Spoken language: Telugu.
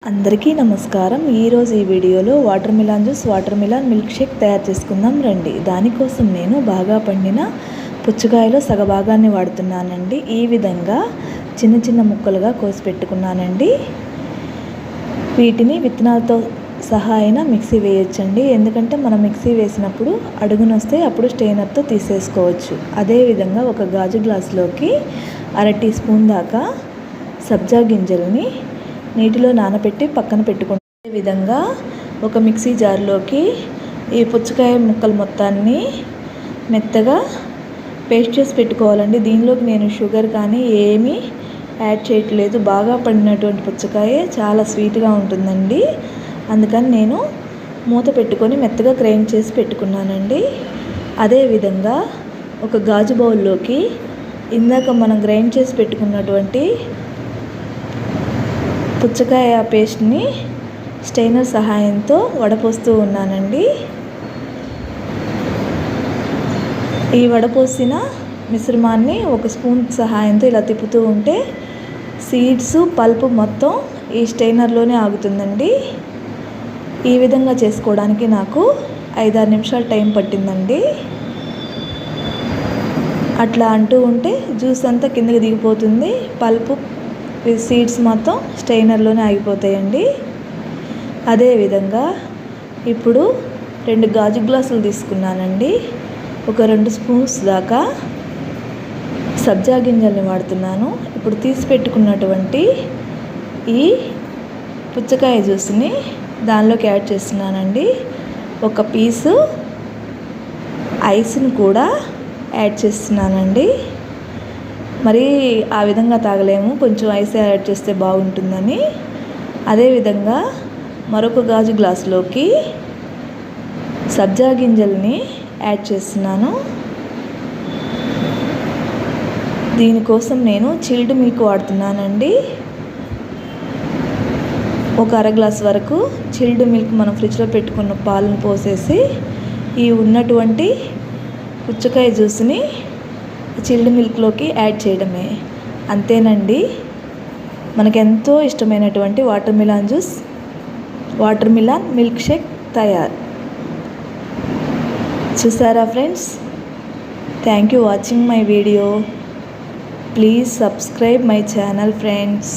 అందరికీ నమస్కారం. ఈరోజు ఈ వీడియోలో watermelon juice, watermelon milkshake తయారు చేసుకుందాం రండి. దానికోసం నేను బాగా పండిన పుచ్చకాయలో సగభాగాన్ని వాడుతున్నానండి. ఈ విధంగా చిన్న చిన్న ముక్కలుగా కోసి పెట్టుకున్నానండి. వీటిని విత్తనాలతో సహా అయినా మిక్సీ వేయొచ్చండి. ఎందుకంటే మనం మిక్సీ వేసినప్పుడు అడుగునొస్తే అప్పుడు స్టెయినర్తో తీసేసుకోవచ్చు. అదేవిధంగా ఒక గాజు గ్లాసులోకి 1/2 టీ స్పూన్ దాకా సబ్జా గింజల్ని నీటిలో నానబెట్టి పక్కన పెట్టుకుంటే విధంగా ఒక మిక్సీ జార్లోకి ఈ పుచ్చకాయ ముక్కలు మొత్తాన్ని మెత్తగా పేస్ట్ చేసి పెట్టుకోవాలండి. దీనిలోకి నేను షుగర్ కానీ ఏమీ యాడ్ చేయట్లేదు. బాగా పండినటువంటి పుచ్చకాయ చాలా స్వీట్గా ఉంటుందండి. అందుకని నేను మూత పెట్టుకొని మెత్తగా గ్రైండ్ చేసి పెట్టుకున్నానండి. అదేవిధంగా ఒక గాజు బౌల్లోకి ఇందాక మనం గ్రైండ్ చేసి పెట్టుకున్నటువంటి పుచ్చకాయ పేస్ట్ని స్టెయినర్ సహాయంతో వడపోస్తూ ఉన్నానండి. ఈ వడపోసిన మిశ్రమాన్ని ఒక స్పూన్ సహాయంతో ఇలా తిప్పుతూ ఉంటే సీడ్స్ పల్పు మొత్తం ఈ స్టెయినర్లోనే ఆగుతుందండి. ఈ విధంగా చేసుకోవడానికి నాకు 5-6 నిమిషాలు టైం పట్టిందండి. అట్లా అంటూ ఉంటే జ్యూస్ అంతా కిందకి దిగిపోతుంది. పల్పు సీడ్స్ మొత్తం స్టెయినర్లోనే ఆగిపోతాయండి. అదేవిధంగా ఇప్పుడు 2 గాజు గ్లాసులు తీసుకున్నానండి. ఒక 2 స్పూన్స్ దాకా సబ్జా గింజల్ని వాడుతున్నాను. ఇప్పుడు తీసి పెట్టుకున్నటువంటి ఈ పుచ్చకాయ జ్యూస్ని దానిలోకి యాడ్ చేస్తున్నానండి. ఒక పీసు ఐస్ని కూడా యాడ్ చేస్తున్నానండి. మరి ఆ విధంగా తాగలేము, కొంచెం ఐస్ యాడ్ చేస్తే బాగుంటుందని. అదేవిధంగా మరొక గాజు గ్లాసులోకి సబ్జా గింజల్ని యాడ్ చేస్తున్నాను. దీనికోసం నేను చిల్డ్ మిల్క్ వాడుతున్నానండి. ఒక 1/2 గ్లాస్ వరకు చిల్డ్ మిల్క్ మనం ఫ్రిడ్జ్లో పెట్టుకున్న పాలను పోసేసి ఈ ఉన్నటువంటి పుచ్చకాయ జ్యూస్ని చిల్డ్ మిల్క్లోకి యాడ్ చేయడమే. అంతేనండి, మనకెంతో ఇష్టమైనటువంటి watermelon juice, watermelon milkshake తయారు. చూసారా friends? Thank you watching my video. Please subscribe my channel friends.